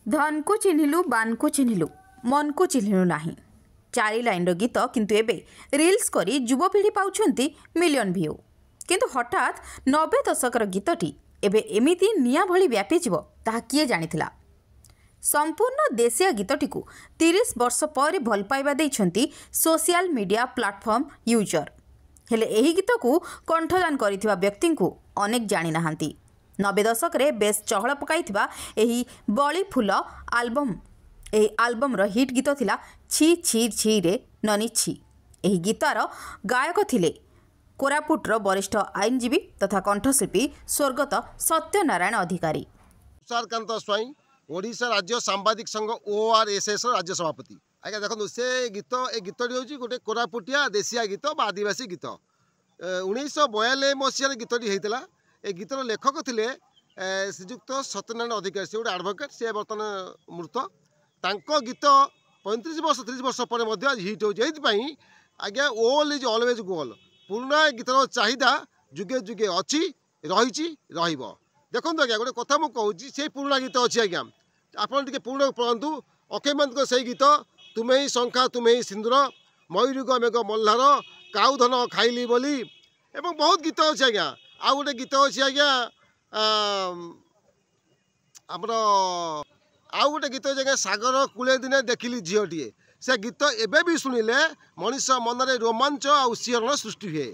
धन को चिन्हिलु बान को चिन्हिलु मन को चिन्हिलु नाही 4 लाइन गीत किंतु एबे रील्स करी युवपीढ़ी पाउछंती मिलियन व्यू किंतु हठात 90 दशकर गीतटी एबे एमिति निया भली व्यापी जीव ताहा किए जानिथिला। संपूर्ण देशिया गीतटी को 30 वर्ष पर भल पाइबा देइछंती सोशल मीडिया प्लेटफॉर्म यूजर हेले एही गीत को कंठदान करिथिबा व्यक्ति को अनेक जानि नाहांती। 90 दशक रे बेस चहल पकाइथिबा एही बळी फूल आल्बम एही आल्बम रो हिट गीत थिला छी छी छी रे ननी छी। एही गीतार गायक थिले कोरापुट रो वरिष्ठ आईनजीवी तथा कंठशिल्पी स्वर्गत सत्यनारायण अधिकारी। तुषारकांत स्वाई ओडिशा राज्य सांबादिक संघ ORSS राज्य सभापति। आज्ञा देखो से गीत ए गीतटी हूँ गोटे कोरापुटिया देशिया गीत बा आदिवासी गीत 1942 मसीह गीतटी होता। ए गीतर लेखक थे श्रीजुक्त सत्यनारायण अधिकारी से गोटे आडभोकेट से बर्तमान मृत तांको गीत 35 वर्ष 30 वर्ष पर हिट हो आज्ञा ओल इज ऑलवेज गोल पुराना गीतर चाहिदा जुगे जुगे अच्छी रही देखो आज्ञा गोटे कथा मुझे कहूँ से पुराना गीत अच्छी आज्ञा आपड़ पुराना पढ़ु अक्षयमंत से गीत तुम्हें ही शंखा तुम्हें ही सिंदूर मयूरुग मेघ मल्हार काउ धन खाइली बोली एवं बहुत गीत अच्छे आज्ञा आ गोटे गीत अच्छी आज्ञा आमर आउ गोटे गीत अच्छे आज्ञा सागर कूले दिने देखिली झीटीए से गीत एबे भी शुणिले मनीष मन में रोमांच आ शिहरण सृष्टि हुए।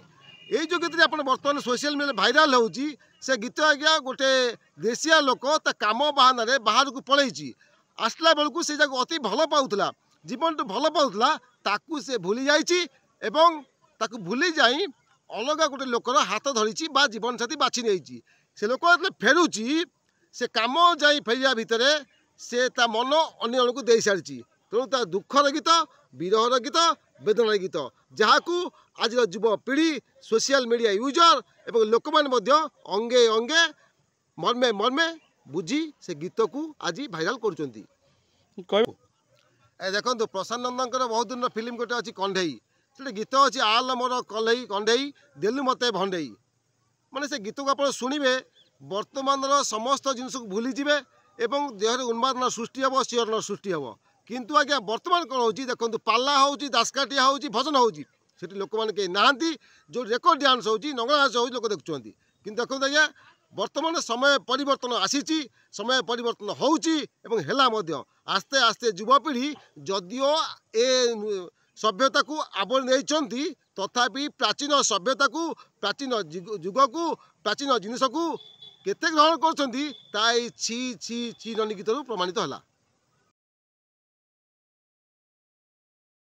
यही जो गीत आप बर्तमान सोशल मीडिया भाइराल होची से गीत आज्ञा गोटे देशिया लोक ता काम बाहाना बाहर को पलैची आसला बेलू से जगह अति भल पाऊला जीवन तो भल पाऊला ताकू से भूली जाइए एवं ताकू भूली जाई अलग गोटे लोकर हाथ धरी बा जीवन साथी बाछि नहीं से लोक फेरुची से काम जाई फेरिया भितर से ता मन अन्य जन को दे सारी तेणु ता दुखर गीत विरहर गीत वेदनार गीत जहाँ को आज युवपीढ़ी सोशल मीडिया यूजर एवं लोक मैंने अंगे अंगे मर्मे मर्मे बुझी से गीत को आज भाइराल कर देखो प्रशांत नंदर बहुत दिन फिल्म गोटे अच्छी कंढई से गीत अच्छी आल मोर कलई कंढई देलु मत भंडई माने से गीत को आप शुणे वर्तमान समस्त जिनस को भूलीजे एवं देहर उन्मादना सृष्टि हम शिहरण सृष्टि हम किंतु आज्ञा वर्तमान कौन हो देखो पाला हो दासकाटिया हो भजन हो लोक मैंने कहीं नहांती जो रेकर्ड डांस हो नंगला नाच हो लोक देखुं कि देखो आज्ञा वर्तमान समय परिवर्तन आसी समय परिवर्तन होला आस्ते आस्ते युवपीढ़ी जदिओ ए सभ्यता को आवरी नहीं तथापि प्राचीन सभ्यता को प्राचीन जुग को प्राचीन जिनस को केते ग्रहण कर छी छी छी ननी गीत प्रमाणित है।